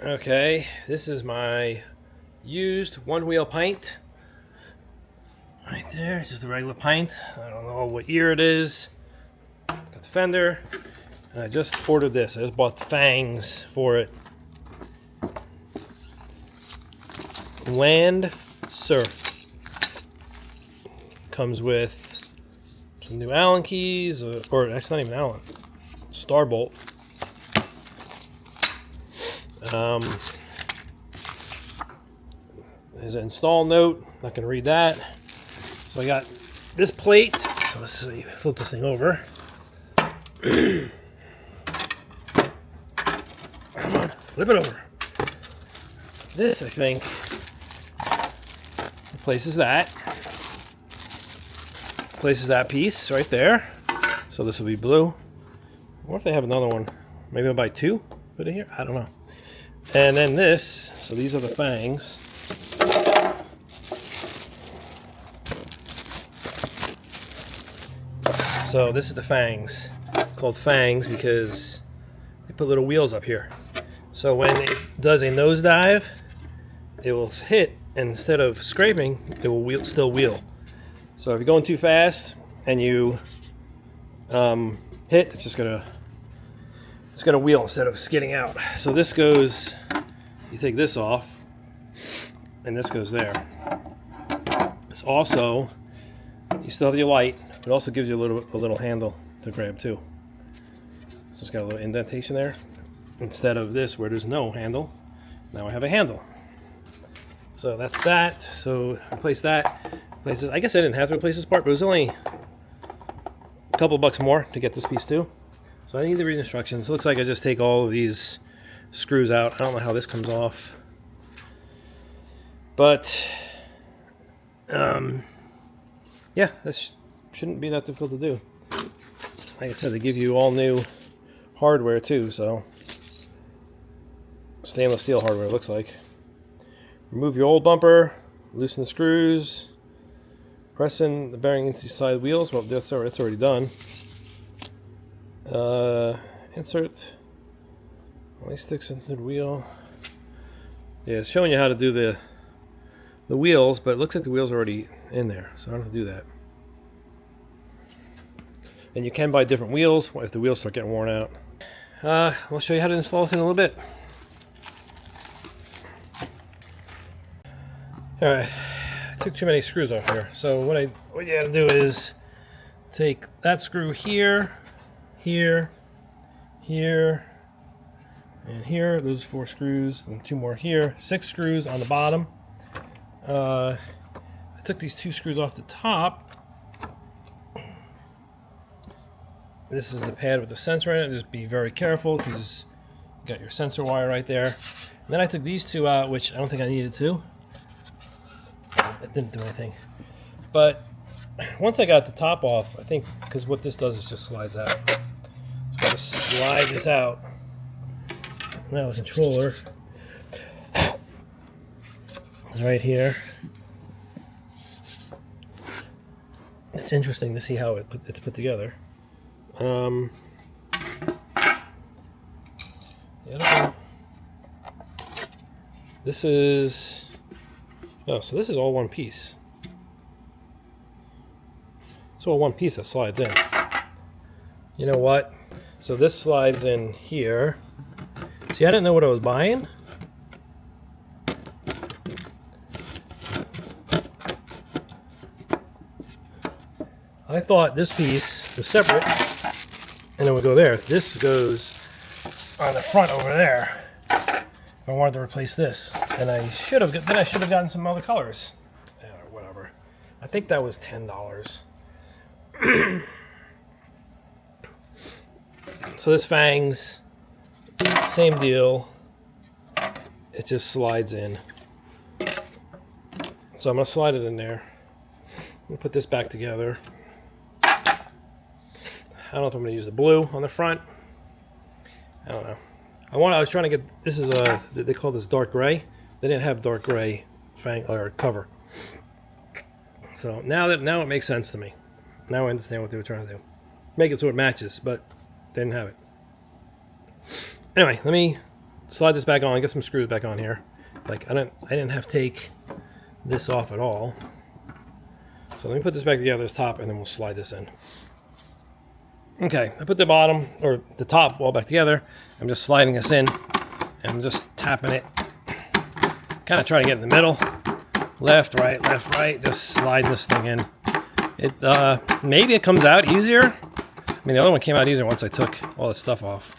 Okay, this is my used OneWheel Pint. Right there, it's just a regular pint. I don't know what year it is. Got the fender. And I just ordered this. I just bought the Fangs for it. Land Surf. Comes with some new Allen keys, or that's not even Allen. Star bolt. There's an install note. Not going to read that. So I got this plate. So let's see, flip this thing over. Come on, flip it over. This, I think, places that piece right there. So this will be blue. What if they have another one? Maybe I'll buy two. Put it here. I don't know. And then this. So these are the Fangs. So this is the Fangs. Called Fangs because they put little wheels up here. So when it does a nosedive, it will hit, and instead of scraping, it will still wheel. So if you're going too fast and you hit, it's gonna wheel instead of skidding out. So this goes, you take this off, and this goes there. It's also, you still have your light. It also gives you a little handle to grab too. So it's got a little indentation there. Instead of this where there's no handle, now I have a handle. So that's that. So replace that. Replace this. I guess I didn't have to replace this part, but it was only a couple bucks more to get this piece too. So I need to read instructions. It looks like I just take all of these screws out. I don't know how this comes off. But yeah, this shouldn't be that difficult to do. Like I said, they give you all new hardware too, so stainless steel hardware it looks like. Remove your old bumper, loosen the screws, pressing the bearing into side wheels. Well, that's already done. Insert only sticks into the wheel. Yeah, it's showing you how to do the wheels, but it looks like the wheels are already in there, so I don't have to do that. And you can buy different wheels if the wheels start getting worn out. We'll show you how to install this in a little bit. Alright, I took too many screws off here. So what you gotta do is take that screw here, here, here, and here. Those 4 screws, and 2 more here. 6 screws on the bottom. I took these 2 screws off the top. This is the pad with the sensor in it. Just be very careful because you got your sensor wire right there. And then I took these 2 out, which I don't think I needed to. It didn't do anything. But once I got the top off, I think, because what this does is just slides out. So I'm going to slide this out. Now the controller is right here. It's interesting to see how it's put together. Yeah, this is, oh, so this is all one piece. It's all one piece that slides in. You know what? So this slides in here. See, I didn't know what I was buying. I thought this piece was separate, and it would go there. This goes on the front over there. If I wanted to replace this, and I should have gotten some other colors. Yeah, or whatever. I think that was $10. So this Fangs, same deal. It just slides in. So I'm gonna slide it in there. I'm gonna put this back together. I don't know if I'm going to use the blue on the front. I don't know. I was trying to get, this is they call this dark gray. They didn't have dark gray Fang or cover. So now it makes sense to me. Now I understand what they were trying to do. Make it so it matches, but they didn't have it. Anyway, let me slide this back on, get some screws back on here. Like I didn't have to take this off at all. So let me put this back together, this top, and then we'll slide this in. Okay, I put the bottom, or the top, all back together. I'm just sliding this in, and I'm just tapping it. Kind of trying to get in the middle. Left, right, just slide this thing in. Maybe it comes out easier. I mean, the other one came out easier once I took all the stuff off.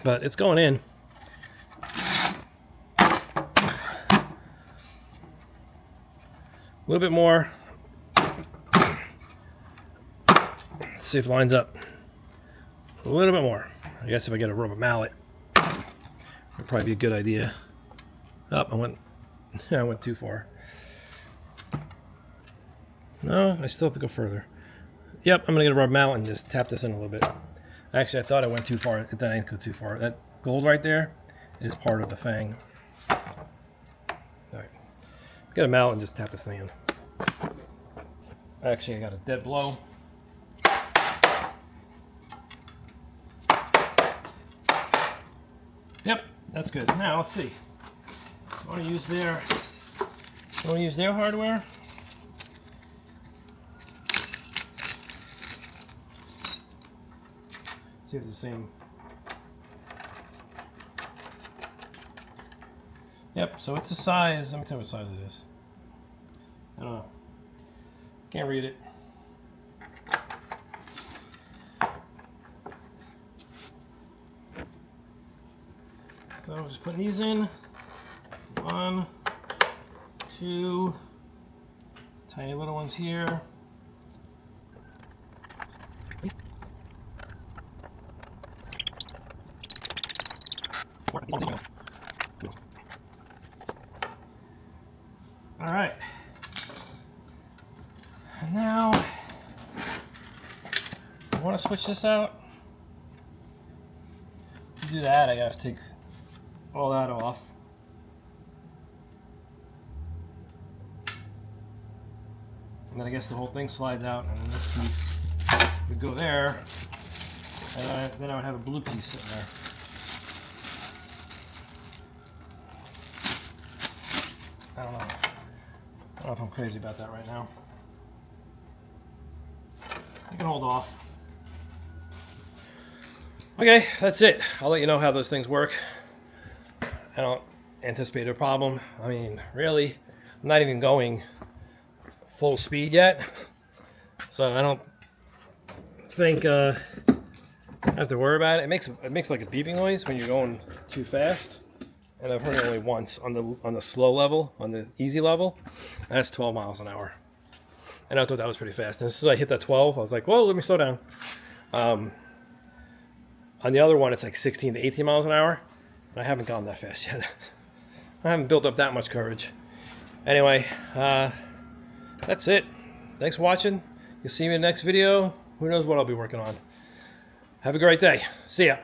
But it's going in. A little bit more. Let's see if it lines up. A little bit more. I guess if I get a rubber mallet, it'd probably be a good idea. Oh, I went too far. No, I still have to go further. Yep, I'm gonna get a rubber mallet and just tap this in a little bit. Actually, I thought I went too far. Then I didn't go too far. That gold right there is part of the fang. All right, get a mallet and just tap this thing in. Actually, I got a dead blow. Yep, that's good. Now let's see. I want to use their hardware. See if it's the same. Yep, so it's a size. Let me tell you what size it is. I don't know. Can't read it. So I'm just putting these in. 1, 2, tiny little ones here. All right. And now I want to switch this out. To do that, I got to take all that off. And then I guess the whole thing slides out, and then this piece would go there, and then I would have a blue piece sitting there. I don't know if I'm crazy about that right now. I can hold off. Okay, that's it. I'll let you know how those things work. I don't anticipate a problem. I mean, really, I'm not even going full speed yet, so I don't think I have to worry about it. It makes like a beeping noise when you're going too fast, and I've heard it only once on the slow level, on the easy level. That's 12 miles an hour, and I thought that was pretty fast. And as soon as I hit that 12, I was like, whoa, let me slow down. On the other one, it's like 16 to 18 miles an hour, and I haven't gone that fast yet. I haven't built up that much courage. Anyway, that's it. Thanks for watching. You'll see me in the next video. Who knows what I'll be working on. Have a great day. See ya.